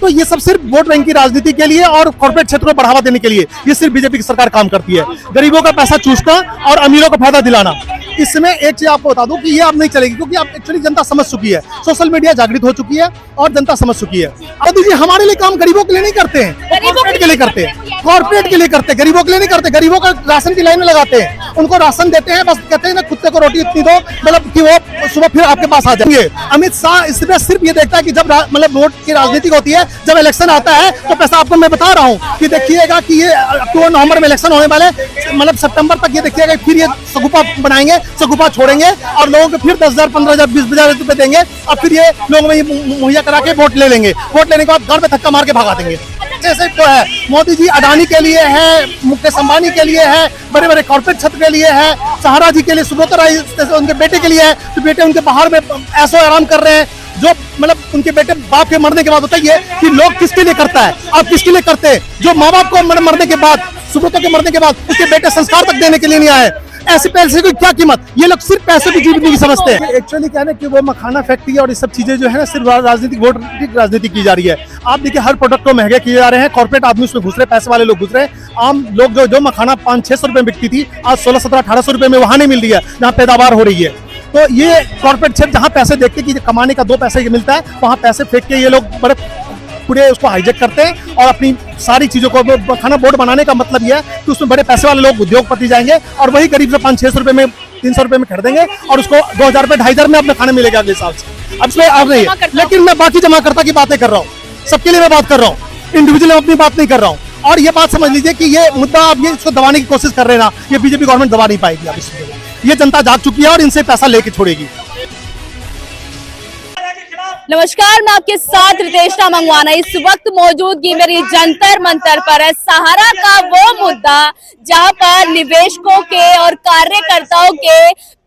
तो ये सब सिर्फ वोट बैंक की राजनीति के लिए और कॉर्पोरेट क्षेत्र को बढ़ावा देने के लिए ये सिर्फ बीजेपी की सरकार काम करती है। गरीबों का पैसा चूसना और अमीरों को फायदा दिलाना। इसमें एक चीज आपको बता दूं कि ये अब नहीं चलेगी, क्योंकि अब एक्चुअली जनता समझ चुकी है, सोशल मीडिया जागृत हो चुकी है और जनता समझ चुकी है। मोदी जी हमारे लिए काम गरीबों के लिए नहीं करते हैं, कॉर्पोरेट के लिए करते हैं, कॉर्पोरेट के लिए करते हैं, गरीबों के लिए नहीं करते। गरीबों का राशन की लाइन में लगाते हैं, उनको राशन देते हैं, बस कहते हैं ना कुत्ते को रोटी इतनी दो, मतलब कि वो सुबह फिर आपके पास आ जाएंगे। अमित शाह इसमें सिर्फ ये देखता है कि जब मतलब वोट की राजनीति होती है, जब इलेक्शन आता है तो पैसा आपको मैं बता रहा हूँ कि देखिएगा कि ये अक्टूबर नवंबर में इलेक्शन होने वाले, मतलब सितंबर तक ये देखिएगा फिर ये सगुफा बनाएंगे, सगुफा छोड़ेंगे और लोगों को फिर 10,000, 15,000, 20,000 रुपए देंगे और फिर ये लोगों में मुहैया करा के वोट ले लेंगे। वोट लेने के बाद घर पे धक्का मार के भगा देंगे। जैसे तो है मोदी जी अडानी के लिए है, मुकेश अंबानी के लिए है, बड़े बड़े कॉर्पोरेट क्षेत्र के लिए है, सहारा जी के लिए, सुब्रत राय उनके बेटे के लिए है, तो बेटे उनके बाहर में ऐसो आराम कर रहे हैं। जो मतलब उनके बेटे बाप के मरने के बाद बताइए कि लोग किसके लिए करता है, आप किसके लिए करते हैं? जो माँ बाप को मरने के बाद, सुब्रत के मरने के बाद उसके बेटे संस्कार तक देने के लिए नहीं आए। ऐसे पैसे की क्या कीमत? ये लोग सिर्फ पैसे की जीवनी समझते हैं। एक्चुअली क्या है कि वो मखाना फैक्ट्री और ये सब चीजें जो है ना सिर्फ राजनीतिक वोट की राजनीति की जा रही है। आप देखिए हर प्रोडक्ट को महंगे किए जा रहे हैं, कॉर्पोरेट आदमी उसमें घुस रहे, पैसे वाले लोग घुस रहे हैं। आम लोग जो मखाना 500-600 रुपए में बिकती थी, आज 16, 17, 1800 रुपए में वहां नहीं मिल रही है जहाँ पैदावार हो रही है। तो ये कॉर्पोरेट क्षेत्र जहाँ पैसे देखते कि कमाने का 2 पैसे मिलता है, वहाँ पैसे फेंक के ये लोग बड़े पूरे उसको हाईजेक करते हैं और अपनी सारी चीजों को खाना बोर्ड बनाने का मतलब यह है कि उसमें बड़े पैसे वाले लोग उद्योगपति जाएंगे और वही करीब से 500-600 रुपए में, 300 रुपए में खरीदेंगे और उसको 2,000 रुपए, 2,500 में अपने खाने मिलेगा अगले साल से। अब इसमें आप नहीं है, लेकिन मैं बाकी जमाकर्ता की बातें कर रहा हूँ, सबके लिए मैं बात कर रहा हूँ, इंडिविजुअल अपनी बात नहीं कर रहा हूँ। और ये बात समझ लीजिए कि ये मुद्दा आप ये इसको दबाने की कोशिश कर रहे हैं ना, ये बीजेपी गवर्नमेंट दबा नहीं पाएगी। अब ये जनता जाग चुकी है और इनसे पैसा लेके छोड़ेगी। नमस्कार, मैं आपके साथ रितेशना मंगवाना। इस वक्त मौजूदगी मेरी जंतर मंतर पर है। सहारा का वो मुद्दा जहां पर निवेशकों के और कार्यकर्ताओं के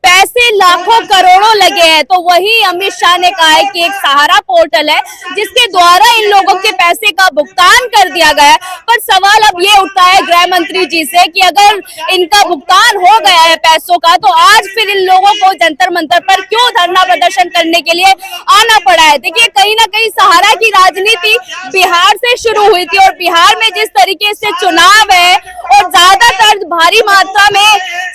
पैसे लाखों करोड़ों लगे हैं, तो वही अमित शाह ने कहा है कि एक सहारा पोर्टल है जिसके द्वारा इन लोगों के पैसे का भुगतान कर दिया गया है। पर सवाल अब ये उठता है गृह मंत्री जी से कि अगर इनका भुगतान हो गया है पैसों का, तो आज फिर इन लोगों को जंतर मंतर पर क्यों धरना प्रदर्शन करने के लिए आना पड़ा है? देखिए कहीं ना कहीं सहारा की राजनीति बिहार से शुरू हुई थी और बिहार में जिस तरीके से चुनाव है और ज्यादातर भारी मात्रा में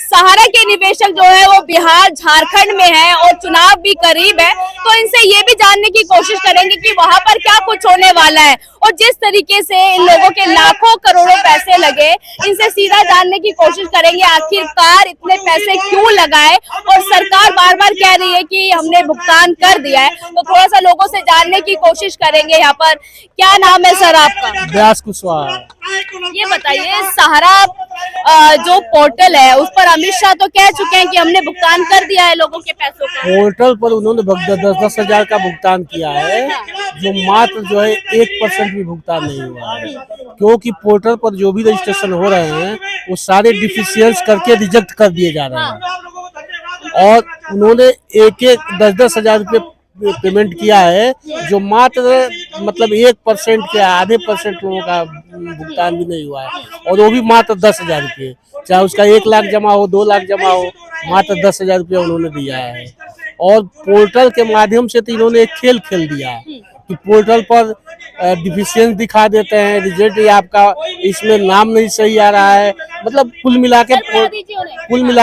सहारा के निवेशक जो है वो बिहार, झारखंड में है और चुनाव भी करीब है, तो इनसे ये भी जानने की कोशिश करेंगे कि वहां पर क्या कुछ होने वाला है। और जिस तरीके से इन लोगों के लाखों करोड़ों पैसे लगे, इनसे सीधा जानने की कोशिश करेंगे आखिरकार इतने पैसे क्यों लगाए और सरकार बार बार कह रही है कि हमने भुगतान कर दिया है। तो थोड़ा सा लोगों से जानने की कोशिश करेंगे। यहाँ पर क्या नाम है सर आपका? व्यास कुशवाहा। ये बताइए सहारा जो पोर्टल है उस पर अमित शाह तो कह चुके हैं कि हमने भुगतान कर दिया है लोगों के पैसों का। पोर्टल पर उन्होंने 10-10 हजार का भुगतान किया है, जो मात्र जो है 1% भी भुगतान नहीं हुआ है, क्योंकि पोर्टल पर जो भी रजिस्ट्रेशन हो रहे हैं वो सारे डिफिशियंस करके रिजेक्ट कर दिए जा रहे हैं। और उन्होंने 10-10 हजार रुपये पेमेंट किया है, जो मात्र मतलब 1% के आधे % लोगों का भुगतान भी नहीं हुआ है, और वो भी मात्र 10,000 रुपये। चाहे उसका 1 लाख जमा हो, 2 लाख जमा हो, मात्र 10,000 रुपया उन्होंने दिया है। और पोर्टल के माध्यम से तो इन्होंने एक खेल खेल दिया है कि पोर्टल पर डिफिशियंस दिखा देते हैं, रिजल्ट या आपका इसमें नाम नहीं सही आ रहा है। मतलब कुल मिला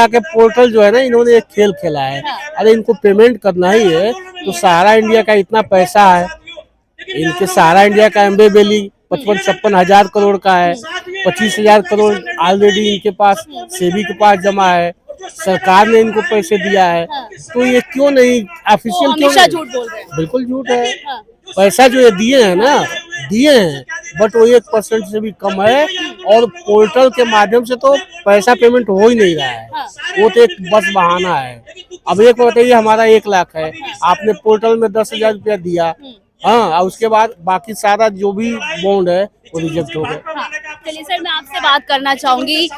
के पोर्टल जो है ना, इन्होंने एक खेल खेला है। अरे इनको पेमेंट करना ही है तो सहारा इंडिया का इतना पैसा है, इनके सहारा इंडिया का एम्बे वैली 55-56 हजार करोड़ का है, 25,000 करोड़ ऑलरेडी इनके पास सेबी के पास जमा है, सरकार ने इनको पैसे दिया है। तो ये क्यों नहीं ऑफिशियल, क्यों नहीं? झूठ बोल रहे हैं। बिल्कुल झूठ है। पैसा जो ये दिए हैं ना, दिए हैं, बट वो 1% से भी कम है। और पोर्टल के माध्यम से तो पैसा पेमेंट हो ही नहीं रहा है, वो तो एक बस बहाना है। अब एक बताइए, हमारा 1 लाख है, आपने पोर्टल में 10,000 रुपया दिया, हाँ, और उसके बाद बाकी सारा जो भी बॉन्ड है वो रिजेक्ट हो गए। चलिए सर, मैं आपसे बात करना चाहूंगी।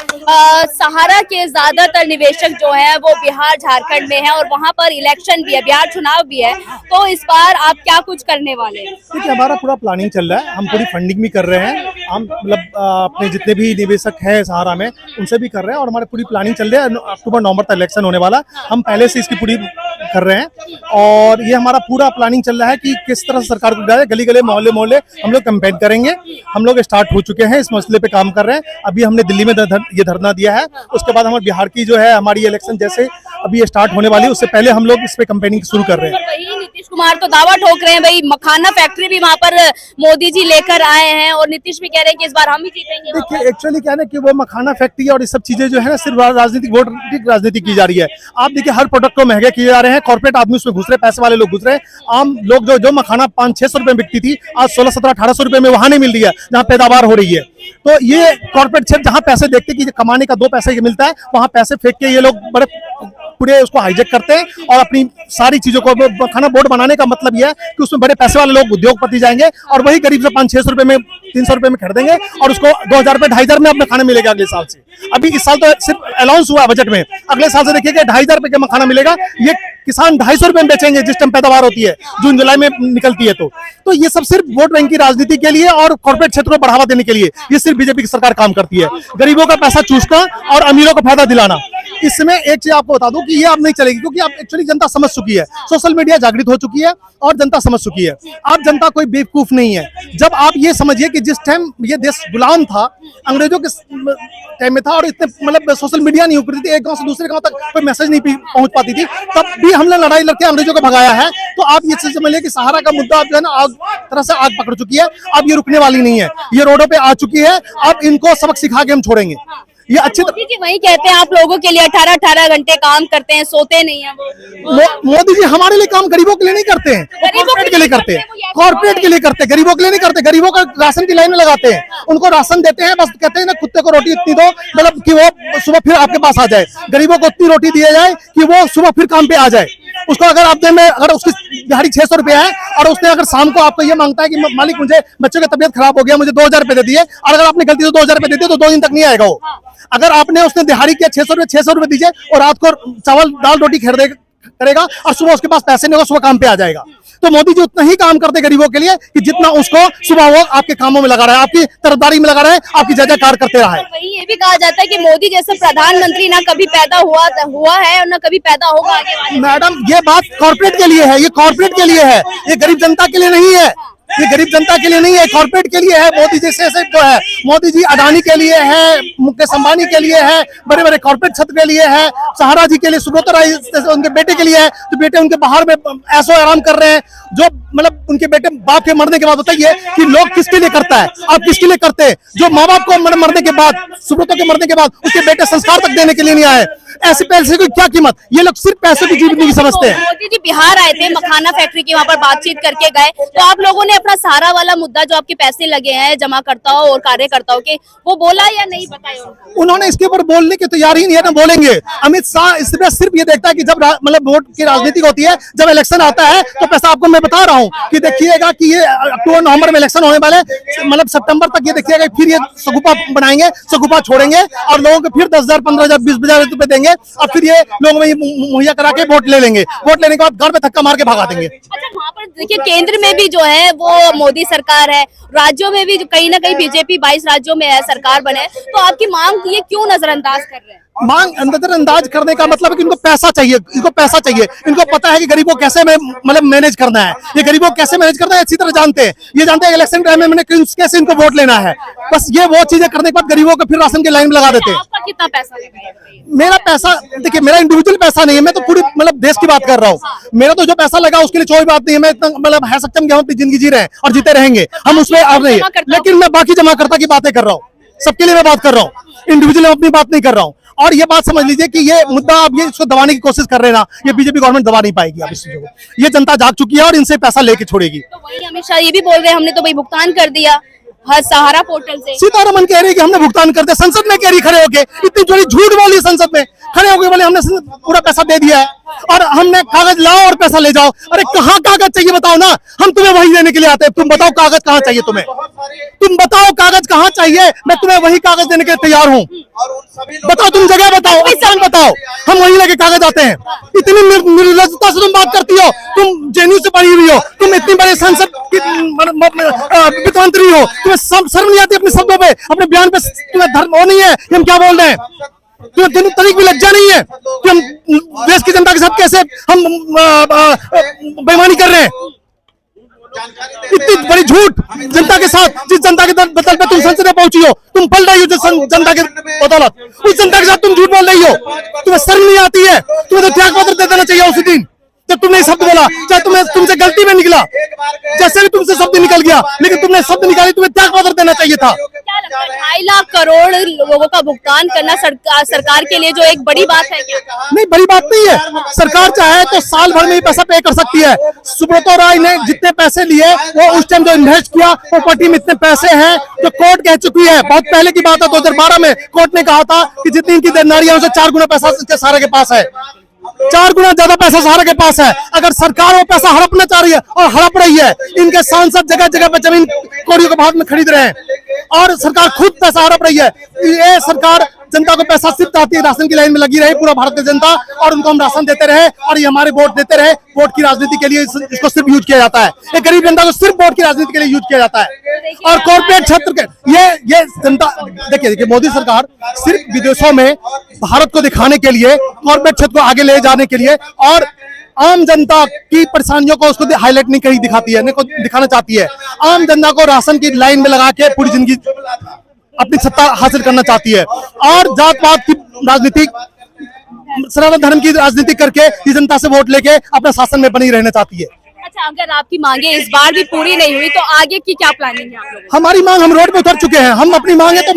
सहारा के ज्यादातर निवेशक जो है वो बिहार, झारखंड में है और वहां पर इलेक्शन भी है, बिहार चुनाव भी है, तो इस बार आप क्या कुछ करने वाले हैं? देखिए हमारा पूरा प्लानिंग चल रहा है, हम पूरी फंडिंग भी कर रहे हैं, हम मतलब अपने जितने भी निवेशक हैं सहारा में उनसे भी कर रहे हैं और हमारी पूरी प्लानिंग चल रही है। अक्टूबर नवंबर तक इलेक्शन होने वाला, हम पहले से इसकी पूरी कर रहे हैं और ये हमारा पूरा प्लानिंग चल रहा है कि किस तरह से सरकार को जाए, गली गली मोहल्ले मोहल्ले हम लोग कैंपेन करेंगे। हम लोग स्टार्ट हो चुके हैं, इस मसले पे काम कर रहे हैं। अभी हमने दिल्ली में ये धरना दिया है, उसके बाद हमारे बिहार की जो है हमारी इलेक्शन जैसे अभी ये स्टार्ट होने वाली है, उससे पहले हम लोग इस पे कैंपेनिंग शुरू कर रहे हैं। वही नीतीश कुमार तो दावा ठोक रहे हैं भाई मखाना फैक्ट्री भी वहाँ पर मोदी जी लेकर आए हैं और नीतीश भी कह रहे हैं कि इस बार हम ही जीतेंगे। देखिए एक्चुअली क्या है ना कि वो मखाना फैक्ट्री और ये सब चीजें जो है ना सिर्फ राजनीतिक वोट राजनीति की जा रही है। आप देखिए हर प्रोडक्ट को महंगे किए जा रहे हैं, कॉर्पोरेट आदमी उसमें घुस रहे, पैसे वाले लोग घुस रहे हैं। आम लोग जो मखाना 500-600 रुपए में बिकती थी आज 1600-1700 रुपए में वहां नहीं मिल रही है जहाँ पैदावार हो रही है। तो ये कॉर्पोरेट क्षेत्र जहाँ पैसे देखते कि कमाने का 2 पैसे मिलता है वहां पैसे फेंक के ये लोग बड़े पूरे उसको हाईजेक करते हैं और अपनी सारी चीजों को मखाना बोर्ड बनाने का मतलब यह है कि उसमें बड़े पैसे वाले लोग उद्योगपति जाएंगे और वही गरीब से 500-600 रुपए में 300 रुपए में खरीदेंगे और उसको 2000 रुपए 2500 में अपना खाना मिलेगा अगले साल से। अभी इस साल तो सिर्फ अनाउंस हुआ बजट में, अगले साल से देखिएगा 2500 रुपए का मखाना मिलेगा। ये किसान 250 रुपए में बेचेंगे जिस टाइम पैदावार होती है, जून जुलाई में निकलती है। तो ये सब सिर्फ वोट बैंक की राजनीति के लिए और कॉर्पोरेट क्षेत्र को बढ़ावा देने के लिए ये सिर्फ बीजेपी की सरकार काम करती है। गरीबों का पैसा चूसना और अमीरों को फायदा दिलाना। इसमें एक चीज आपको बता दूं कि ये अब नहीं चलेगी, क्योंकि अब एक्चुअली जनता समझ चुकी है, सोशल मीडिया जागृत हो चुकी है और जनता समझ चुकी है। अब जनता कोई बेवकूफ नहीं है। जब आप ये समझिए कि जिस टाइम ये देश गुलाम था, अंग्रेजों के टाइम में था और इतने मतलब सोशल मीडिया नहीं होती थी, एक गांव से दूसरे गांव तक कोई मैसेज नहीं पहुंच पाती थी, तब भी हमने लड़ाई लड़के अंग्रेजों को भगाया है। तो आप ये चीज समझ लिया कि सहारा का मुद्दा जो है ना आग तरह से आग पकड़ चुकी है, अब ये रुकने वाली नहीं है, ये रोडों पे आ चुकी है। अब इनको सबक सिखा के हम छोड़ेंगे। ये अच्छी मोदी जी वही कहते हैं आप लोगों के लिए 18-18 घंटे काम करते हैं, सोते नहीं है वो। मोदी जी हमारे लिए काम गरीबों के लिए नहीं करते हैं, कॉर्पोरेट के लिए करते हैं, कॉर्पोरेट के लिए करते हैं, गरीबों के लिए नहीं करते। गरीबों का राशन की लाइन में लगाते हैं, उनको राशन देते हैं, बस कहते हैं ना कुत्ते को रोटी इतनी दो मतलब कि वो सुबह फिर आपके पास आ जाए। गरीबों को उतनी रोटी दी जाए कि वो सुबह फिर काम पे आ जाए। उसको अगर आप दिन में अगर उसकी दिहाड़ी 600 रुपया है और उसने अगर शाम को आपको ये मांगता है कि मालिक मुझे बच्चों की तबीयत खराब हो गया, मुझे 2000 रुपए दे दिए, और अगर आपने गलती से 2000 रुपए दे दिए तो 2 दिन तक नहीं आएगा वो। अगर आपने उसने दिहाड़ी किया 600 रुपए दीजिए और रात को चावल दाल रोटी करेगा और सुबह उसके पास पैसे नहीं होगा, सुबह काम पे आ जाएगा। तो मोदी जी उतना ही काम करते गरीबों के लिए कि जितना उसको सुबह वो आपके कामों में लगा रहा है, आपकी तरफदारी में लगा रहा है, आपकी जय जयकार करते रहा है। वही ये भी कहा जाता है कि मोदी जैसे प्रधानमंत्री ना कभी पैदा हुआ है और ना कभी पैदा होगा आगे वाले। मैडम ये बात कॉर्पोरेट के लिए है, ये कॉर्पोरेट के लिए है, ये गरीब जनता के लिए नहीं है, ये गरीब जनता के लिए नहीं है, कॉर्पोरेट के लिए है। मोदी जी से जो है, मोदी जी अडानी के लिए है, मुकेश अंबानी के लिए है, बड़े बड़े कॉर्पोरेट क्षेत्र के लिए है, सहारा जी के लिए, सुब्रत राय उनके बेटे के लिए है, जो बेटे उनके बाहर में ऐसो आराम कर रहे हैं, जो मतलब उनके बेटे बाप के मरने के बाद बताइए कि लोग किसके लिए करता है, आप किसके लिए करते हैं? जो माँ बाप को मरने के बाद, सुब्रतों के मरने के बाद उसके बेटे संस्कार तक देने के लिए नहीं आए, ऐसे पैसे की क्या कीमत? ये लोग सिर्फ पैसे की जीवनी समझते हैं। मोदी जी बिहार आए थे, मखाना फैक्ट्री की वहाँ पर बातचीत करके गए, तो आप लोगों ने अपना सहारा वाला मुद्दा जो आपके पैसे लगे हैं जमाकर्ताओं और कार्यकर्ताओं के, वो बोला या नहीं बताया? उन्होंने इसके ऊपर बोलने की तैयारी नहीं है, ना बोलेंगे। अमित शाह इसमें सिर्फ ये देखता है कि जब मतलब वोट की राजनीति होती है, जब इलेक्शन आता है तो पैसा आपको मैं बता रहा हूँ कि देखिएगा कि ये अक्टूबर नवंबर में इलेक्शन होने वाले, मतलब सितंबर तक ये देखिएगा फिर ये सगुफा बनाएंगे, सगुफा छोड़ेंगे और लोगों को फिर 10,000, 15,000, 20,000 रुपए देंगे और फिर ये लोगों में मुहैया करा के वोट ले लेंगे। वोट लेने के बाद घर पे धक्का मार के भगा देंगे। अच्छा, वहाँ पर देखिए केंद्र में भी जो है वो मोदी सरकार है, राज्यों में भी कहीं ना कहीं बीजेपी 22 राज्यों में है, सरकार बने, तो आपकी मांग ये क्यों नजरअंदाज कर रहे हैं? मांग नजरअंदाज करने का मतलब है कि इनको पैसा चाहिए, इनको पैसा चाहिए। इनको पता है कि गरीबों को कैसे मतलब मैनेज करना है, ये गरीबों को कैसे मैनेज करना है अच्छी तरह जानते हैं। ये जानते हैं इलेक्शन टाइम में मैंने कैसे इनको वोट लेना है। बस ये वो चीजें करने के बाद गरीबों को फिर राशन की लाइन में लगा देते हैं। आपका कितना पैसा लगा? मेरा पैसा देखिए, मेरा इंडिविजुअल पैसा नहीं है, मैं तो पूरी मतलब देश की बात कर रहा हूँ। मेरा तो जो पैसा लगा उसके लिए कोई बात नहीं है, मैं इतना मतलब है सक्षम कि हम अपनी जिंदगी जी रहे हैं और जीते रहेंगे, हम उसमें अब नहीं। लेकिन मैं बाकी जमाकर्ता की बातें कर रहा हूँ, सबके लिए मैं बात कर रहा हूँ, इंडिविजुअल अपनी बात नहीं कर रहा हूँ। और ये बात समझ लीजिए कि ये मुद्दा अब ये इसको दबाने की कोशिश कर रहे हैं ना, ये बीजेपी गवर्नमेंट दबा नहीं पाएगी अब इस चीजों को। ये जनता जाग चुकी है और इनसे पैसा लेके छोड़ेगी। तो वही अमित शाह ये भी बोल रहे हैं हमने तो भाई भुगतान कर दिया हर सहारा पोर्टल से। सीतारमन कह रही है कि हमने भुगतान कर दिया, संसद में कह रही खड़े होके, इतनी जोड़ी झूठ बोली संसद में खड़े होके, बोले हमने पूरा पैसा दे दिया है और हमने कागज लाओ और पैसा ले जाओ। अरे कहाँ कागज चाहिए बताओ ना, हम तुम्हें वही देने के लिए आते हैं। तुम बताओ कागज कहाँ चाहिए तुम्हें, तुम बताओ कागज कहाँ चाहिए, मैं तुम्हें वही कागज देने के लिए तैयार हूँ। बताओ, तुम जगह बताओ, स्थान बताओ, हम वही लेके कागज आते हैं। इतनी निर्लजता से तुम बात करती हो, तुम जेएनयू से पढ़ी हुई हो, तुम इतनी बड़ी संसद की वित्त मंत्री हो, तुम्हें शर्म नहीं आती अपने शब्दों पे, अपने बयान पे? तुम्हें धर्म वो नहीं है, हम क्या बोल रहे हैं? तुम्हें तनिक भी लज्जा नहीं है कि हम देश की जनता के साथ कैसे हम बेईमानी कर रहे हैं। इतनी बड़ी झूठ जनता के साथ, जिस जनता के बदल पे तुम संसद में पहुंची हो, तुम पल रही हो जिस जनता के बदौलत, उस जनता के साथ तुम झूठ बोल रही हो। तुम्हें शर्म नहीं आती है? तुम्हें तो त्याग पत्र दे देना चाहिए उसी दिन जब तुमने शब्द बोला, चाहे तुमसे गलती में निकला, जैसे भी तुमसे शब्द निकल गया, लेकिन तुमने शब्द निकाली, तुम्हें त्याग पत्र देना चाहिए था। क्या लगता है 2.5 लाख करोड़ लोगों का भुगतान करना सरकार के लिए जो एक बड़ी बात है क्या? नहीं, बड़ी बात नहीं है। सरकार चाहे तो साल भर में ही पैसा पे कर सकती है। सुब्रतो राय ने जितने पैसे लिए वो उस टाइम जो इन्वेस्ट किया, प्रॉपर्टी में इतने पैसे हैं जो कोर्ट कह चुकी है। बहुत पहले की बात है, 2012 में कोर्ट ने कहा था कि जितनी इनकी देनदारियां उनसे 4 गुना पैसा सहारा के पास है, 4 गुना ज्यादा पैसा सहारा के पास है। अगर सरकार वो पैसा हड़पना चाह रही है और हड़प रही है, इनके सांसद जगह जगह पे जमीन कौड़ियों के भाव में खरीद रहे हैं और सरकार खुद पैसा हड़प रही है। ये सरकार जनता को पैसा सिर्फ चाहती है राशन की लाइन में लगी रहे पूरा भारत की जनता, और उनको हम राशन देते रहे और ये हमारे वोट देते रहे। वोट की राजनीति के लिए इसको सिर्फ यूज किया जाता है। ये गरीब जनता को सिर्फ वोट की राजनीति के लिए यूज किया जाता है। और कॉर्पोरेट क्षेत्र के ये जनता देखिए मोदी सरकार सिर्फ विदेशों में भारत को दिखाने के लिए, कॉर्पोरेट क्षेत्र को आगे ले जाने के लिए और आम जनता की परेशानियों को उसको हाईलाइट नहीं कहीं दिखाती है, नहीं को दिखाना चाहती है। आम जनता को राशन की लाइन में लगा के पूरी जिंदगी अपनी सत्ता हासिल करना चाहती है और जात पात की राजनीति, सनातन धर्म की राजनीति करके ये जनता से वोट लेके अपना शासन में बनी रहना चाहती है। अच्छा, अगर आपकी मांगे इस बार भी पूरी नहीं हुई तो आगे की क्या प्लानिंग है आप लोगों की? हमारी मांग, हम रोड पे उतर चुके हैं, हम अपनी मांगे तो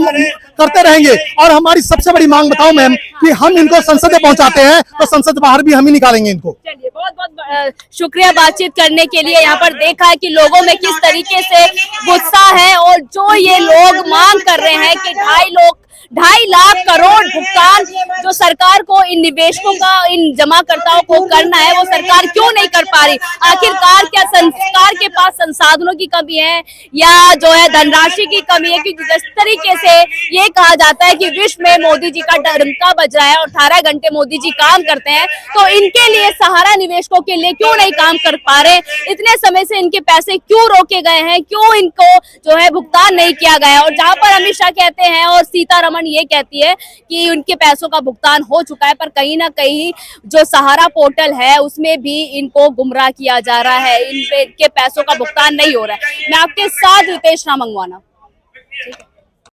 करते रहेंगे। और हमारी सबसे बड़ी मांग बताओ मैम कि हम इनको संसद में पहुंचाते हैं तो संसद बाहर भी हम ही निकालेंगे इनको। चलिए, बहुत बहुत शुक्रिया बातचीत करने के लिए। यहाँ पर देखा है कि लोगों में किस तरीके से गुस्सा है और जो ये लोग मांग कर रहे हैं कि 2.5 लाख करोड़ भुगतान जो सरकार को इन निवेशकों का, इन जमाकर्ताओं को करना है, वो सरकार क्यों नहीं कर पा रही? आखिरकार क्या सरकार के पास संसाधनों की कमी है या जो है धनराशि की कमी है? क्योंकि जिस तरीके से ये कहा जाता है कि विश्व में मोदी जी का डंका बज रहा है और 18 घंटे मोदी जी काम करते हैं, तो इनके लिए सहारा निवेशकों के लिए क्यों नहीं काम कर पा रहे? इतने समय से इनके पैसे क्यों रोके गए हैं? क्यों इनको जो है भुगतान नहीं किया गया? और जहां पर अमित शाह कहते हैं और सीतारमण ये कहती है कि उनके पैसों का भुगतान हो चुका है, पर कहीं ना कहीं जो सहारा पोर्टल है उसमें भी इनको गुमराह किया जा रहा है, इनके पैसों का भुगतान नहीं हो रहा है। मैं आपके साथ रितेश रामंगवाना।